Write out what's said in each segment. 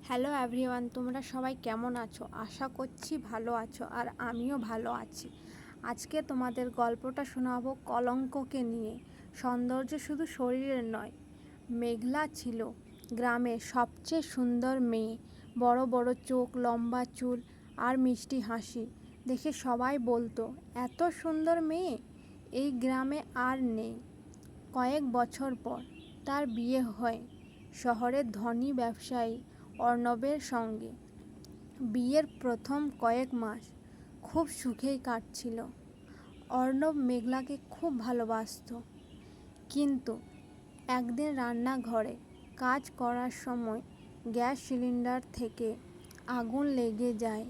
Hello everyone, তোমরা সবাই কেমন আছো? আশা করছি ভালো আছো, আর আমিও ভালো আছি। আজকে তোমাদের গল্পটা শোনাবো কলঙ্ককে নিয়ে। সৌন্দর্য শুধু শরীরের নয়। মেঘলা ছিল গ্রামের সবচেয়ে সুন্দর মেয়ে। বড় বড় চোখ, লম্বা চুল আর মিষ্টি হাসি দেখে সবাই বলতো, এত সুন্দর মেয়ে এই গ্রামে আর নেই। কয়েক বছর পর তার বিয়ে হয় শহরের ধনী ব্যবসায়ী অর্ণবের সঙ্গে। বিয়ের প্রথম কয়েক মাস খুব সুখেই কাটছিল। অর্ণব মেঘলাকে খুব ভালোবাসতো। কিন্তু একদিন রান্নাঘরে কাজ করার সময় গ্যাস সিলিন্ডার থেকে আগুন লেগে যায়।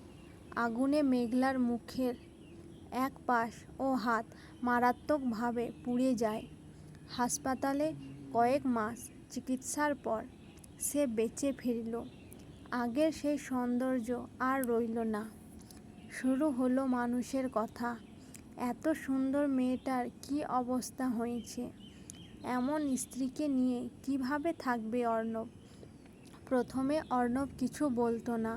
আগুনে মেঘলার মুখের এক পাশ ও হাত মারাত্মকভাবে পুড়ে যায়। হাসপাতালে কয়েক মাস চিকিৎসার পর সে বেঁচে ফিরল। আগের সেই সৌন্দর্য আর রইল না। শুরু হলো মানুষের কথা, এত সুন্দর মেয়েটার কি অবস্থা হয়েছে, এমন স্ত্রীকে নিয়ে কিভাবে থাকবে অর্ণব। প্রথমে অর্ণব কিছু বলতো না,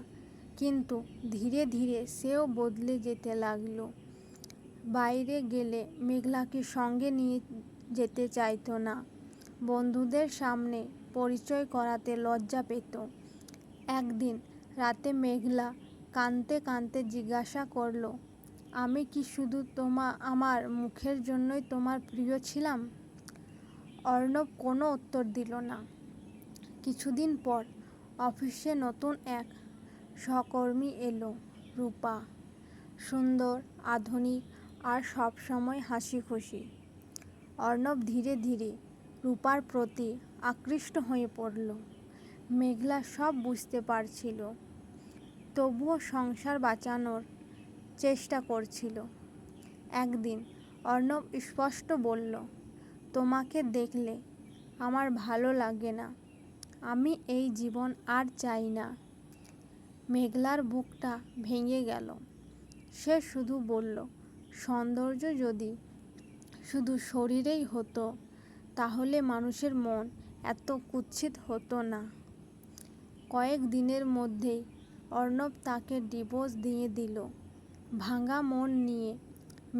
কিন্তু ধীরে ধীরে সেও বদলে যেতে লাগলো। বাইরে গেলে মেঘলাকে সঙ্গে নিয়ে যেতে চাইতো না। বন্ধুদের সামনে পরিচয় করাতে লজ্জা পেত। একদিন রাতে মেঘলা কাঁদতে কাঁদতে জিজ্ঞাসা করলো, আমি কি শুধু আমার মুখের জন্যই তোমার প্রিয় ছিলাম? অর্ণব কোনো উত্তর দিল না। কিছুদিন পর অফিসে নতুন এক সহকর্মী এলো, রূপা। সুন্দর, আধুনিক আর সবসময় হাসি খুশি। অর্ণব ধীরে ধীরে রূপার প্রতি আকৃষ্ট হয়ে পড়ল। মেঘলা সব বুঝতে পারছিল, তবুও সংসার বাঁচানোর চেষ্টা করছিল। একদিন অর্ণব স্পষ্ট বলল, তোমাকে দেখলে আমার ভালো লাগে না, আমি এই জীবন আর চাই না। মেঘলার বুকটা ভেঙে গেল। সে শুধু বলল, সৌন্দর্য যদি শুধু শরীরেই হতো তাহলে মানুষের মন এত কুৎসিত হতো না। কয়েক দিনের মধ্যেই অর্ণব তাকে ডিভোর্স দিয়ে দিল। ভাঙা মন নিয়ে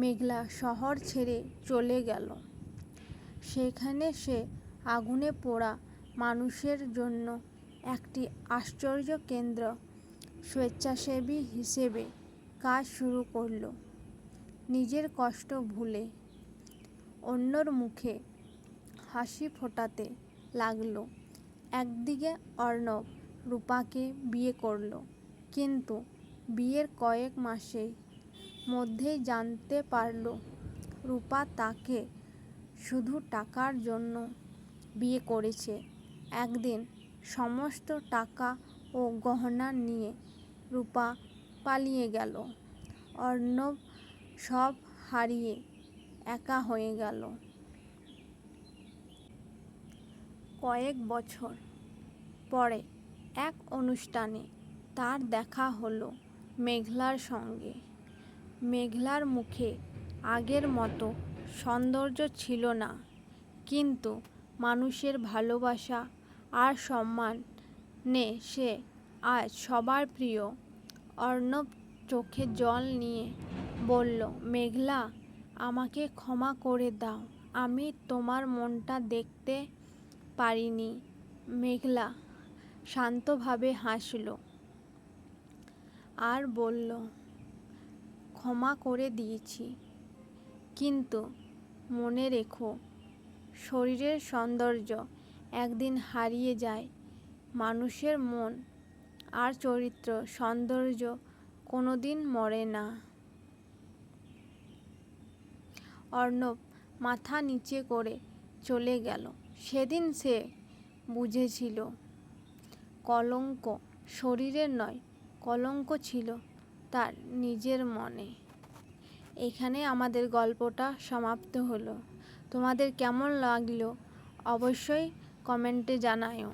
মেঘলা শহর ছেড়ে চলে গেল। সেখানে সে আগুনে পোড়া মানুষের জন্য একটি আশ্রয় কেন্দ্র স্বেচ্ছাসেবী হিসেবে কাজ শুরু করল। নিজের কষ্ট ভুলে অন্যর মুখে হাসি ফোটাতে লাগলো। একদিকে অর্ণব রূপাকে বিয়ে করল, কিন্তু বিয়ের কয়েক মাসের মধ্যেই জানতে পারল রূপা তাকে শুধু টাকার জন্য বিয়ে করেছে। একদিন সমস্ত টাকা ও গহনা নিয়ে রূপা পালিয়ে গেল। অর্ণব সব হারিয়ে একা হয়ে গেল। কয়েক বছর পরে এক অনুষ্ঠানে তার দেখা হলো মেঘলার সঙ্গে। মেঘলার মুখে আগের মতো সৌন্দর্য ছিল না, কিন্তু মানুষের ভালোবাসা আর সম্মানে সে আজ সবার প্রিয়। অর্ণব চোখে জল নিয়ে বলল, মেঘলা, আমাকে ক্ষমা করে দাও, আমি তোমার মনটা দেখতে পারিনি। মেঘলা শান্তভাবে হাসল আর বলল, ক্ষমা করে দিয়েছি, কিন্তু মনে রেখো, শরীরের সৌন্দর্য একদিন হারিয়ে যায়, মানুষের মন আর চরিত্র সৌন্দর্য কোনোদিন মরে না। অর্ণব মাথা নিচে করে চলে গেল। সেদিন সে বুঝেছিল, কলঙ্ক শরীরের নয়, কলঙ্ক ছিল তার নিজের মনে। এখানে আমাদের গল্পটা সমাপ্ত হলো। তোমাদের কেমন লাগলো অবশ্যই কমেন্টে জানাও।